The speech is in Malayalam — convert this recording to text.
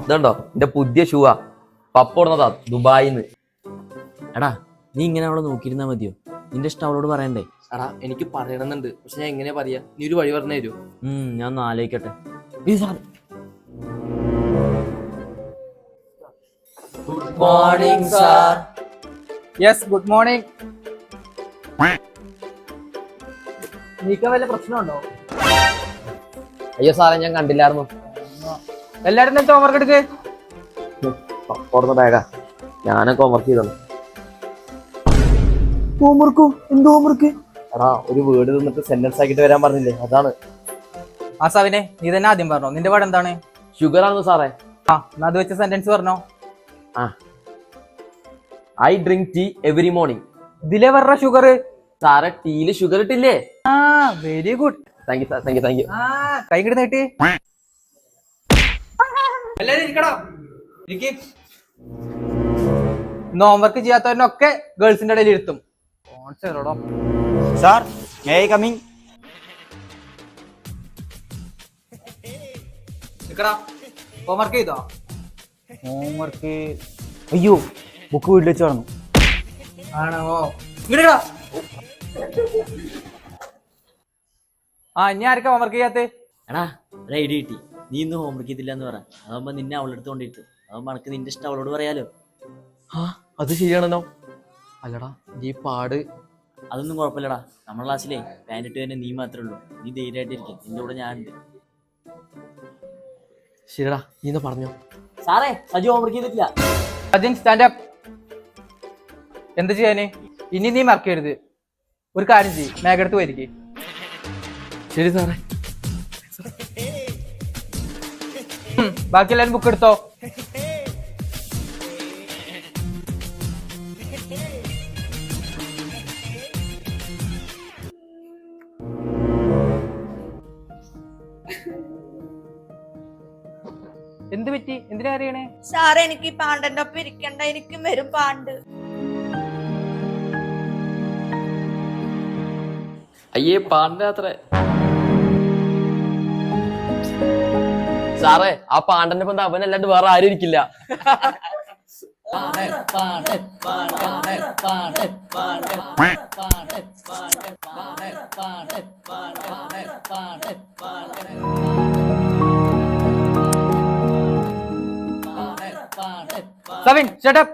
ഇതുണ്ടോ എന്റെ പുതിയ ഷൂവാ പപ്പോടുന്നതാ ദുബായിന്ന്. എടാ നീ ഇങ്ങനെ അവളെ നോക്കിയിരുന്നാ മതിയോ? നിന്റെ ഇഷ്ടം അവളോട് പറയണ്ടേ? എടാ എനിക്ക് പറയണമെന്നുണ്ട്, പക്ഷെ ഞാൻ എങ്ങനെയാ പറയാ? നീ ഒരു വഴി പറഞ്ഞു തരൂ? ഞാൻ ഒന്ന് ആലോചിക്കട്ടെ. Good morning sir. Yes, good morning. നീക്ക വല്ല പ്രശ്നമുണ്ടോ? അയ്യോ സാറേ, ഞാൻ കണ്ടില്ലായിരുന്നു. എല്ലാരും നേരത്തെ ഹോംവർക്ക് എടുക്ക്. പപ്പോടുന്ന ബാഗാ, ഞാനൊക്കെ ഹോംവർക്ക് ചെയ്തോളൂ. ഹോംവർക്കോ? എന്ത് ഹോംവർക്ക്? എടാ ഒരു വീട് നിന്നിട്ട് സെന്റൻസ് ആക്കിട്ട് വരാൻ പറഞ്ഞില്ലേ, അതാണ്. ആ സാവിനെ, നീ തന്നെ ആദ്യം പറഞ്ഞോ. നിന്റെ പാട് എന്താണ്? ഷുഗർ ആണെന്ന് സാറേ. ആ, എന്നാ അത് വെച്ച സെന്റൻസ് പറഞ്ഞോ. I drink tea every morning. ഇതിലെ പറഞ്ഞ ഷുഗർ. സാറേ ടീയില് ഷുഗർ ഇട്ടില്ലേ? ആ, very good. Thank you sir, thank you thank you. കൈ കിട്ടി നീട്ടി. എല്ലാരും ഇരിക്കടാ, ഇരിക്ക്. ഇന്ന് ഹോംവർക്ക് ചെയ്യാത്തവരനൊക്കെ ഗേൾസിന്റെ ഇടയിൽ ഇരുത്തും. Sir, may I coming? Homework ചെയ്തോ? ഹോംവർക്ക് അയ്യോ, ബുക്ക് വീട്ടിൽ വെച്ച് പറഞ്ഞു. ആണോ? ഇങ്ങടാ. ആ, ഇനി ആർക്കാ ഹോംവർക്ക് ചെയ്യാത്ത? എടാ ഒരു ഐഡിയ കിട്ടി. നീ ഇന്ന് ഹോംവർക്ക് ചെയ്തില്ല എന്ന് പറ. അതാകുമ്പോ നിന്നെ അവളെടുത്ത് കൊണ്ടിരുത്തും. അതാകുമ്പോ അനക്ക് നിന്റെ ഇഷ്ടം അവളോട് പറയാലോ. അത് ശരിയാണെന്നോ? അല്ലടാ ഈ പാട്. അതൊന്നും കുഴപ്പമില്ലടാ. നമ്മുടെ ക്ലാസ്സിലേ പാൻറ് ഇട്ട് തന്നെ നീ മാത്രമേ ഉള്ളൂ. നീ ധൈര്യമായിട്ടിരിക്കും, നിന്റെ കൂടെ ഞാനുണ്ട്. ശരിടാ, നീ ഒന്ന് പറഞ്ഞോ. സാറേ, സജു ഹോംവർക്ക് ചെയ്തിട്ടില്ല. അജിൻ സ്റ്റാൻഡപ്പ്. എന്ത് ചെയ്യാന്? ഇനി നീ മറക്കരുത്. ഒരു കാര്യം ചെയ്യ്, മേഘടുത്ത് പോയിരിക്കേ. ശരി സാറേ. ബാക്കി എല്ലാവരും ബുക്ക് എടുത്തോ. എന്ത് പറ്റി? എന്തിനാ അറിയണേ? സാറേ, എനിക്ക് പാണ്ടന്റെ ഒപ്പം ഇരിക്കണ്ട, എനിക്കും വരും പാണ്ട്. അയ്യേ പാണ്ടത്ര. സാറേ ആ പാണ്ടന്റെ ഇപ്പം അവനല്ലാണ്ട് വേറെ ആരും ഇരിക്കില്ല. Savin, shut up.